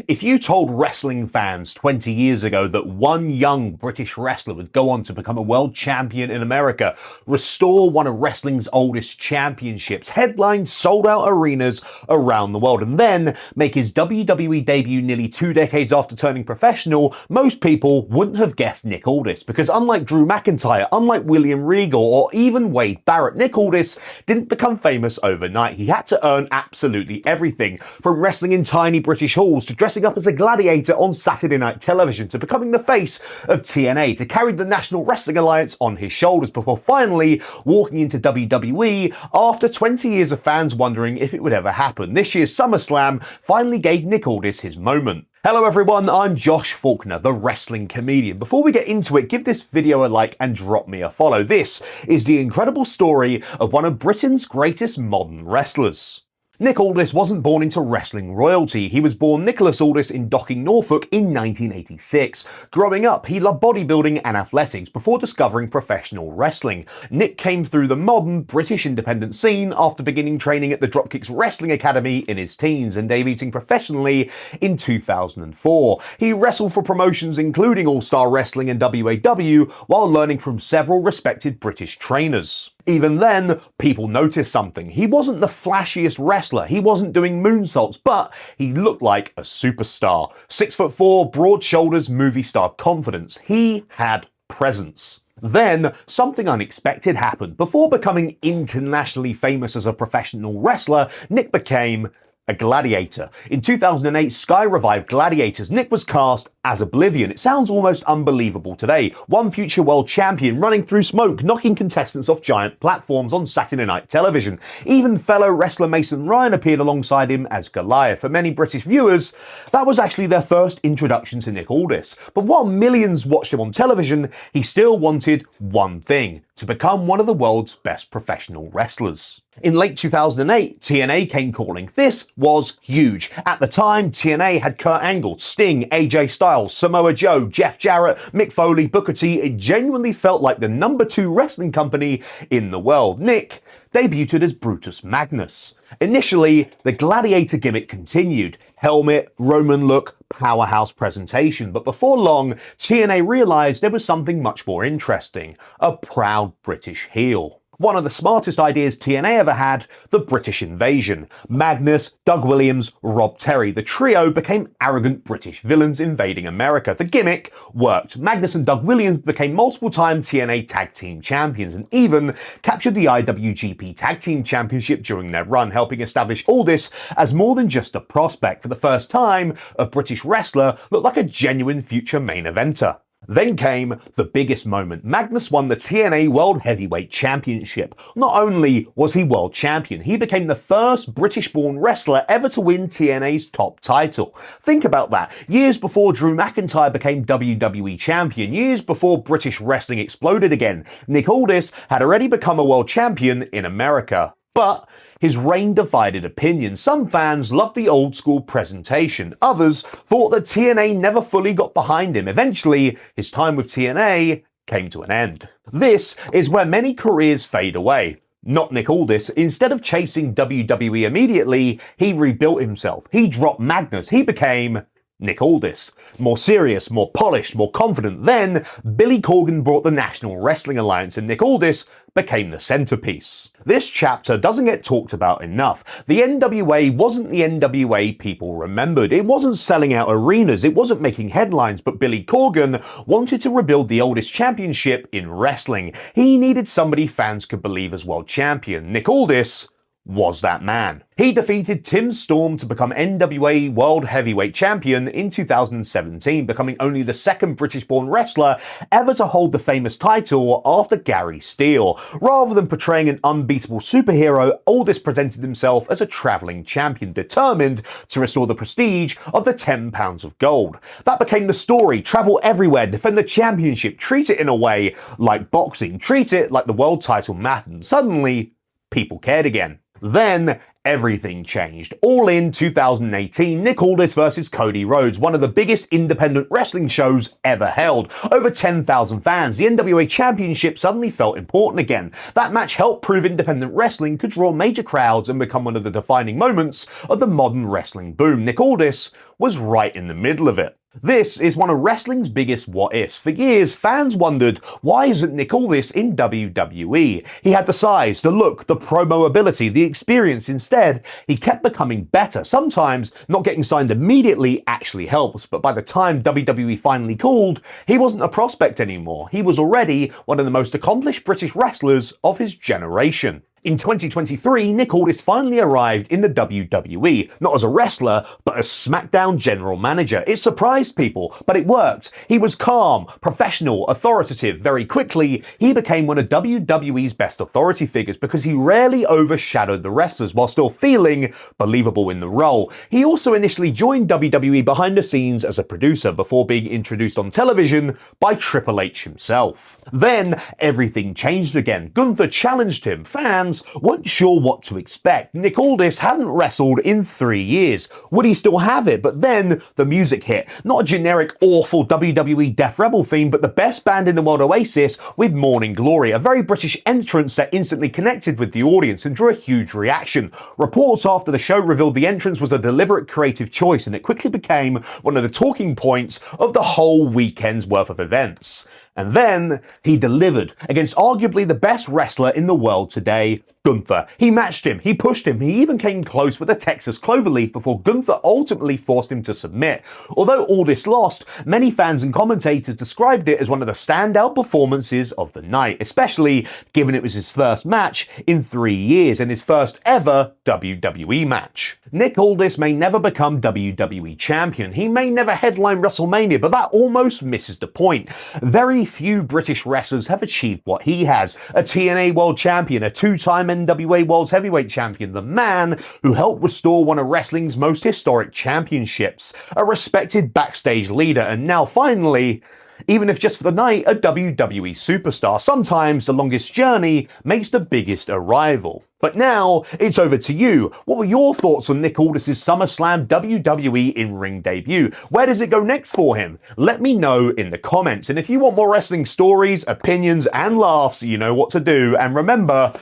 If you told wrestling fans 20 years ago that one young British wrestler would go on to become a world champion in America, restore one of wrestling's oldest championships, headline sold-out arenas around the world, and then make his WWE debut nearly 2 decades after turning professional, most people wouldn't have guessed Nick Aldis, because unlike Drew McIntyre, unlike William Regal, or even Wade Barrett, Nick Aldis didn't become famous overnight. He had to earn absolutely everything, from wrestling in tiny British halls to dressing up as a gladiator on Saturday night television, to becoming the face of TNA, to carry the National Wrestling Alliance on his shoulders before finally walking into WWE after 20 years of fans wondering if it would ever happen. This year's SummerSlam finally gave Nick Aldis his moment. Hello everyone, I'm Josh Faulkner, the wrestling comedian. Before we get into it, give this video a like and drop me a follow. This is the incredible story of one of Britain's greatest modern wrestlers. Nick Aldis wasn't born into wrestling royalty. He was born Nicholas Aldis in Docking, Norfolk in 1986. Growing up, he loved bodybuilding and athletics before discovering professional wrestling. Nick came through the modern British independent scene after beginning training at the Dropkicks Wrestling Academy in his teens and debuting professionally in 2004. He wrestled for promotions including All Star Wrestling and WAW while learning from several respected British trainers. Even then, people noticed something. He wasn't the flashiest wrestler, he wasn't doing moonsaults, but he looked like a superstar. 6'4", broad shoulders, movie star confidence. He had presence. Then, something unexpected happened. Before becoming internationally famous as a professional wrestler, Nick became a gladiator. In 2008, Sky revived Gladiators. Nick was cast as Oblivion. It sounds almost unbelievable today. One future world champion running through smoke, knocking contestants off giant platforms on Saturday night television. Even fellow wrestler Mason Ryan appeared alongside him as Goliath. For many British viewers, that was actually their first introduction to Nick Aldis. But while millions watched him on television, he still wanted one thing: to become one of the world's best professional wrestlers. In late 2008, TNA came calling. This was huge. At the time, TNA had Kurt Angle, Sting, AJ Styles, Samoa Joe, Jeff Jarrett, Mick Foley, Booker T. It genuinely felt like the #2 wrestling company in the world. Nick debuted as Brutus Magnus. Initially, the gladiator gimmick continued. Helmet, Roman look, powerhouse presentation. But before long, TNA realized there was something much more interesting: a proud British heel. One of the smartest ideas TNA ever had: the British invasion. Magnus, Doug Williams, Rob Terry. The trio became arrogant British villains invading America. The gimmick worked. Magnus and Doug Williams became multiple-time TNA Tag Team Champions and even captured the IWGP Tag Team Championship during their run, helping establish Aldis as more than just a prospect. For the first time, a British wrestler looked like a genuine future main eventer. Then came the biggest moment. Magnus won the TNA World Heavyweight Championship. Not only was he world champion, he became the first British-born wrestler ever to win TNA's top title. Think about that. Years before Drew McIntyre became WWE champion, years before British wrestling exploded again, Nick Aldis had already become a world champion in America. But his reign divided opinions. Some fans loved the old school presentation. Others thought that TNA never fully got behind him. Eventually, his time with TNA came to an end. This is where many careers fade away. Not Nick Aldis. Instead of chasing WWE immediately, he rebuilt himself. He dropped Magnus. He became Nick Aldis. More serious, more polished, more confident. Then, Billy Corgan brought the National Wrestling Alliance and Nick Aldis became the centerpiece. This chapter doesn't get talked about enough. The NWA wasn't the NWA people remembered. It wasn't selling out arenas. It wasn't making headlines. But Billy Corgan wanted to rebuild the oldest championship in wrestling. He needed somebody fans could believe as world champion. Nick Aldis was that man. He defeated Tim Storm to become NWA World Heavyweight Champion in 2017, becoming only the second British-born wrestler ever to hold the famous title after Gary Steele. Rather than portraying an unbeatable superhero, Aldis presented himself as a traveling champion, determined to restore the prestige of the 10 pounds of gold. That became the story. Travel everywhere, defend the championship, treat it in a way like boxing, treat it like the world title mattered. Suddenly, people cared again. Then, everything changed. All in 2018, Nick Aldis versus Cody Rhodes, one of the biggest independent wrestling shows ever held. Over 10,000 fans, the NWA Championship suddenly felt important again. That match helped prove independent wrestling could draw major crowds and become one of the defining moments of the modern wrestling boom. Nick Aldis was right in the middle of it. This is one of wrestling's biggest what-ifs. For years, fans wondered, why isn't Nick Aldis in WWE? He had the size, the look, the promo ability, the experience. Instead, he kept becoming better. Sometimes, not getting signed immediately actually helps, but by the time WWE finally called, he wasn't a prospect anymore. He was already one of the most accomplished British wrestlers of his generation. In 2023, Nick Aldis finally arrived in the WWE, not as a wrestler, but as SmackDown General Manager. It surprised people, but it worked. He was calm, professional, authoritative. Very quickly, he became one of WWE's best authority figures because he rarely overshadowed the wrestlers while still feeling believable in the role. He also initially joined WWE behind the scenes as a producer before being introduced on television by Triple H himself. Then, everything changed again. Gunther challenged him. Fans weren't sure what to expect. Nick Aldis hadn't wrestled in 3 years. Would he still have it? But then the music hit. Not a generic, awful WWE Death Rebel theme, but the best band in the world, Oasis, with Morning Glory, a very British entrance that instantly connected with the audience and drew a huge reaction. Reports after the show revealed the entrance was a deliberate creative choice, and it quickly became one of the talking points of the whole weekend's worth of events. And then he delivered against arguably the best wrestler in the world today, Gunther. He matched him, he pushed him, he even came close with a Texas Cloverleaf before Gunther ultimately forced him to submit. Although Aldis lost, many fans and commentators described it as one of the standout performances of the night, especially given it was his first match in 3 years and his first ever WWE match. Nick Aldis may never become WWE champion, he may never headline WrestleMania, but that almost misses the point. Very few British wrestlers have achieved what he has. A TNA World Champion, a two-time NWA World Heavyweight Champion, the man who helped restore one of wrestling's most historic championships, a respected backstage leader, and now finally, even if just for the night, a WWE superstar. Sometimes the longest journey makes the biggest arrival. But now, it's over to you. What were your thoughts on Nick Aldis' SummerSlam WWE in-ring debut? Where does it go next for him? Let me know in the comments. And if you want more wrestling stories, opinions, and laughs, you know what to do. And remember,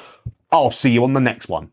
I'll see you on the next one.